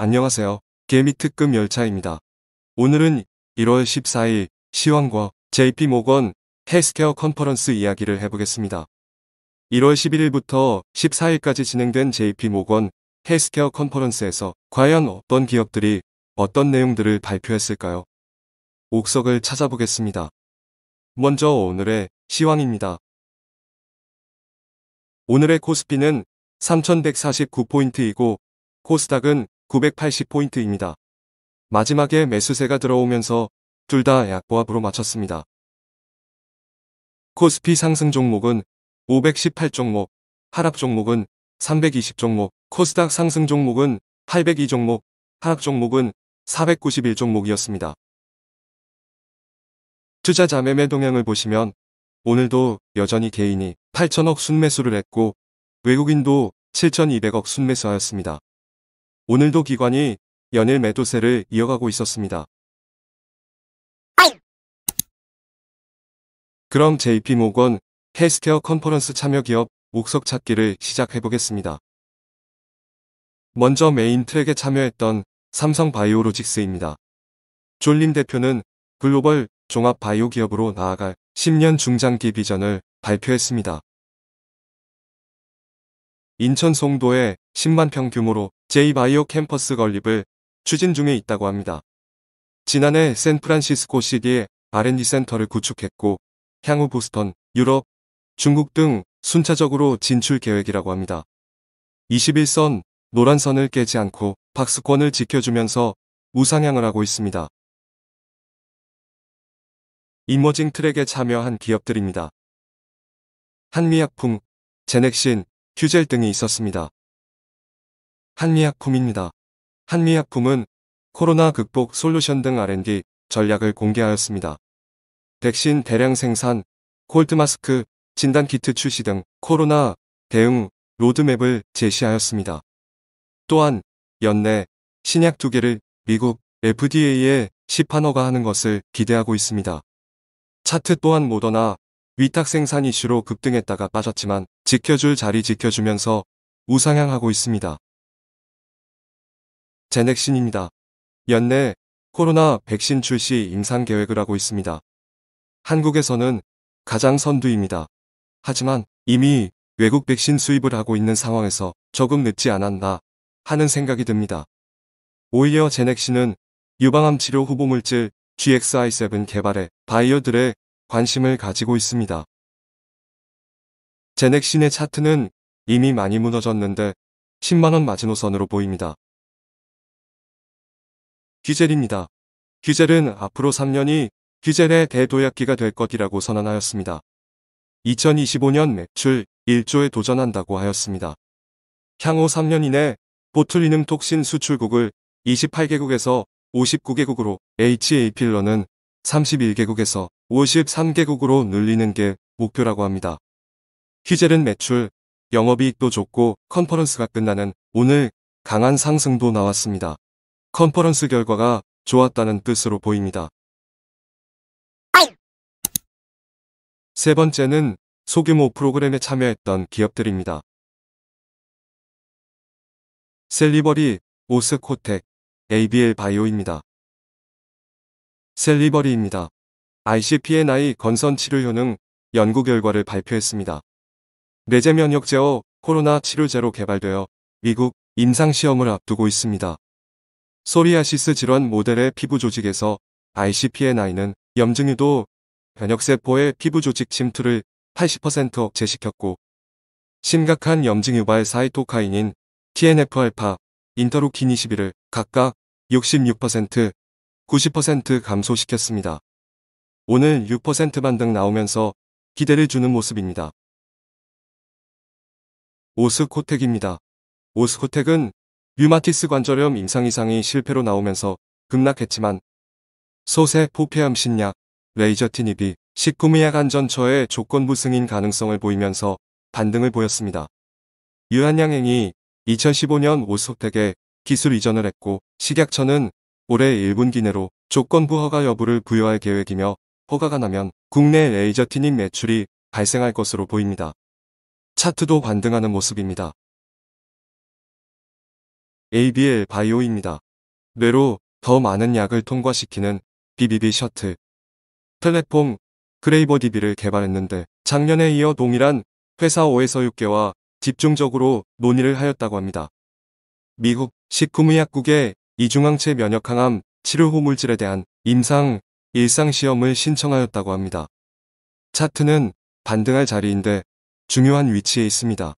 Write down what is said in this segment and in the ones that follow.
안녕하세요. 개미 특급 열차입니다. 오늘은 1월 14일 시황과 JP모건 헬스케어 컨퍼런스 이야기를 해보겠습니다. 1월 11일부터 14일까지 진행된 JP모건 헬스케어 컨퍼런스에서 과연 어떤 기업들이 어떤 내용들을 발표했을까요? 옥석을 찾아보겠습니다. 먼저 오늘의 시황입니다. 오늘의 코스피는 3149포인트이고 코스닥은 980포인트입니다. 마지막에 매수세가 들어오면서 둘 다 약보합으로 마쳤습니다. 코스피 상승 종목은 518종목, 하락 종목은 320종목, 코스닥 상승 종목은 802종목, 하락 종목은 491종목이었습니다. 투자자 매매 동향을 보시면 오늘도 여전히 개인이 8천억 순매수를 했고 외국인도 7,200억 순매수하였습니다. 오늘도 기관이 연일 매도세를 이어가고 있었습니다. 그럼 JP모건 헬스케어 컨퍼런스 참여 기업 옥석 찾기를 시작해보겠습니다. 먼저 메인 트랙에 참여했던 삼성바이오로직스입니다. 졸림 대표는 글로벌 종합 바이오 기업으로 나아갈 10년 중장기 비전을 발표했습니다. 인천 송도에 10만 평 규모로 J-바이오 캠퍼스 건립을 추진 중에 있다고 합니다. 지난해 샌프란시스코 시티에 R&D 센터를 구축했고 향후 보스턴, 유럽, 중국 등 순차적으로 진출 계획이라고 합니다. 21선 노란선을 깨지 않고 박스권을 지켜주면서 우상향을 하고 있습니다. 이머징 트랙에 참여한 기업들입니다. 한미약품, 제넥신, 휴젤 등이 있었습니다. 한미약품입니다. 한미약품은 코로나 극복 솔루션 등 R&D 전략을 공개하였습니다. 백신 대량 생산, 콜드마스크, 진단키트 출시 등 코로나 대응 로드맵을 제시하였습니다. 또한 연내 신약 2개를 미국 FDA에 시판 허가하는 것을 기대하고 있습니다. 차트 또한 모더나 위탁 생산 이슈로 급등했다가 빠졌지만 지켜줄 자리 지켜주면서 우상향하고 있습니다. 제넥신입니다. 연내 코로나 백신 출시 임상 계획을 하고 있습니다. 한국에서는 가장 선두입니다. 하지만 이미 외국 백신 수입을 하고 있는 상황에서 조금 늦지 않았나 하는 생각이 듭니다. 오히려 제넥신은 유방암 치료 후보물질 GXI7 개발에 바이어들의 관심을 가지고 있습니다. 제넥신의 차트는 이미 많이 무너졌는데 10만원 마지노선으로 보입니다. 휴젤입니다. 휴젤은 앞으로 3년이 휴젤의 대도약기가 될 것이라고 선언하였습니다. 2025년 매출 1조에 도전한다고 하였습니다. 향후 3년 이내 보툴리눔 톡신 수출국을 28개국에서 59개국으로 HA필러는 31개국에서 53개국으로 늘리는 게 목표라고 합니다. 휴젤은 매출, 영업이익도 좋고 컨퍼런스가 끝나는 오늘 강한 상승도 나왔습니다. 컨퍼런스 결과가 좋았다는 뜻으로 보입니다. 세 번째는 소규모 프로그램에 참여했던 기업들입니다. 셀리버리, 오스코텍, ABL 바이오입니다. 셀리버리입니다. ICP&I 건선 치료 효능 연구 결과를 발표했습니다. 내재 면역 제어 코로나 치료제로 개발되어 미국 임상시험을 앞두고 있습니다. 소리아시스 질환 모델의 피부 조직에서 ICP&I는 염증유도 변역세포의 피부 조직 침투를 80% 억제시켰고 심각한 염증 유발 사이토카인인 TNF-알파, 인터루킨 21을 각각 66%, 90% 감소시켰습니다. 오늘 6% 반등 나오면서 기대를 주는 모습입니다. 오스코텍입니다. 오스코텍은 류마티스 관절염 임상 이상이 실패로 나오면서 급락했지만 소세 포폐암 신약, 레이저티닙이 식품의약 안전처의 조건부 승인 가능성을 보이면서 반등을 보였습니다. 유한양행이 2015년 오스코텍에 기술 이전을 했고 식약처는 올해 1분기 내로 조건부 허가 여부를 부여할 계획이며 허가가 나면 국내 레이저티닙 매출이 발생할 것으로 보입니다. 차트도 반등하는 모습입니다. ABL 바이오입니다. 뇌로 더 많은 약을 통과시키는 BBB 셔틀 플랫폼 그레이버DB를 개발했는데 작년에 이어 동일한 회사 5에서 6개와 집중적으로 논의를 하였다고 합니다. 미국 식품의약국에 이중항체 면역항암 치료후 물질에 대한 임상 일상시험을 신청하였다고 합니다. 차트는 반등할 자리인데 중요한 위치에 있습니다.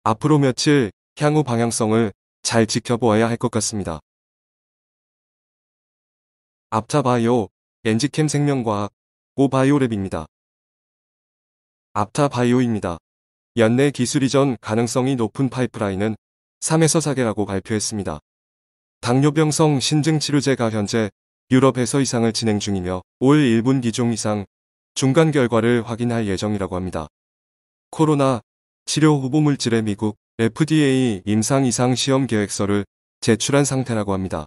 앞으로 며칠 향후 방향성을 잘 지켜보아야 할 것 같습니다. 앞타바이오, 엔지캠 생명과학, 고바이오랩입니다. 앞타바이오입니다. 연내 기술 이전 가능성이 높은 파이프라인은 3에서 4개라고 발표했습니다. 당뇨병성 신증 치료제가 현재 유럽에서 이상을 진행 중이며 올 1분기 중 이상 중간 결과를 확인할 예정이라고 합니다. 코로나 치료 후보 물질의 미국 FDA 임상 이상 시험 계획서를 제출한 상태라고 합니다.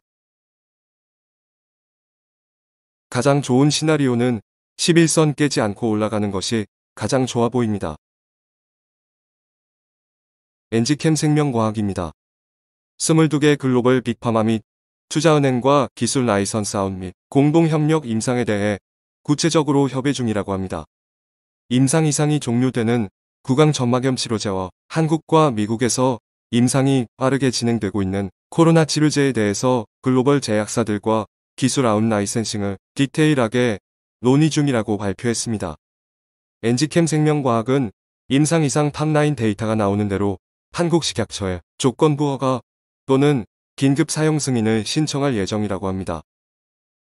가장 좋은 시나리오는 11선 깨지 않고 올라가는 것이 가장 좋아 보입니다. 엔지캠 생명과학입니다. 22개 글로벌 빅파마 및 투자은행과 기술 라이선스 아웃 및 공동협력 임상에 대해 구체적으로 협의 중이라고 합니다. 임상 이상이 종료되는 구강 점막염 치료제와 한국과 미국에서 임상이 빠르게 진행되고 있는 코로나 치료제에 대해서 글로벌 제약사들과 기술 아웃 라이센싱을 디테일하게 논의 중이라고 발표했습니다. 엔지캠 생명과학은 임상 이상 탑라인 데이터가 나오는 대로 한국식약처에 조건부 허가 또는 긴급 사용 승인을 신청할 예정이라고 합니다.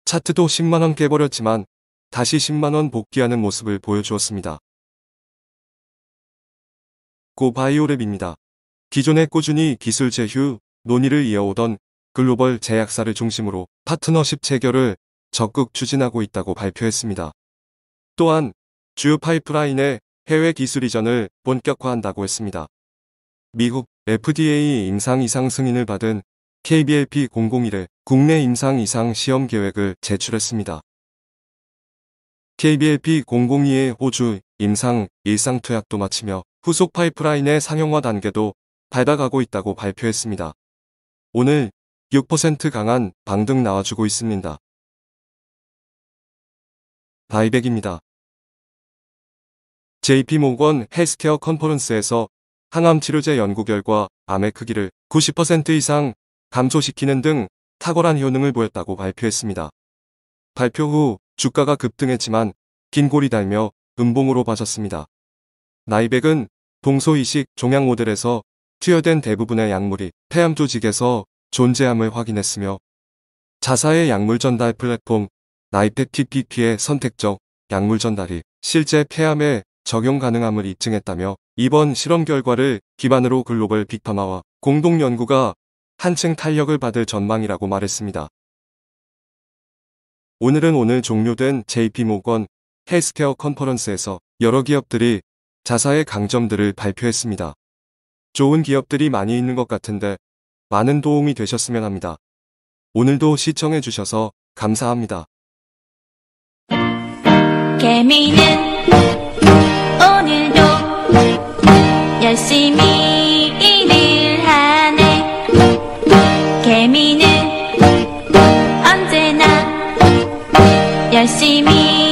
차트도 10만원 깨버렸지만 다시 10만원 복귀하는 모습을 보여주었습니다. 고바이오랩입니다. 기존에 꾸준히 기술 제휴 논의를 이어오던 글로벌 제약사를 중심으로 파트너십 체결을 적극 추진하고 있다고 발표했습니다. 또한 주요 파이프라인의 해외 기술 이전을 본격화한다고 했습니다. 미국 FDA 임상 이상 승인을 받은 KBLP001의 국내 임상 이상 시험 계획을 제출했습니다. KBLP002의 호주 임상 일상 투약도 마치며 후속 파이프라인의 상용화 단계도 밟아가고 있다고 발표했습니다. 오늘 6% 강한 방등 나와주고 있습니다. 바이백입니다. JP모건 헬스케어 컨퍼런스에서 항암 치료제 연구 결과 암의 크기를 90% 이상 감소시키는 등 탁월한 효능을 보였다고 발표했습니다. 발표 후 주가가 급등했지만 긴 골이 달며 음봉으로 빠졌습니다. 나이백은 동소이식 종양 모델에서 투여된 대부분의 약물이 폐암 조직에서 존재함을 확인했으며 자사의 약물 전달 플랫폼 나이펙 TPP의 선택적 약물 전달이 실제 폐암에 적용 가능함을 입증했다며 이번 실험 결과를 기반으로 글로벌 빅파마와 공동 연구가 한층 탄력을 받을 전망이라고 말했습니다. 오늘은 오늘 종료된 JP모건 헬스케어 컨퍼런스에서 여러 기업들이 자사의 강점들을 발표했습니다. 좋은 기업들이 많이 있는 것 같은데 많은 도움이 되셨으면 합니다. 오늘도 시청해 주셔서 감사합니다. 개미는 오늘도 열심히 일을 하네. 개미는 언제나 열심히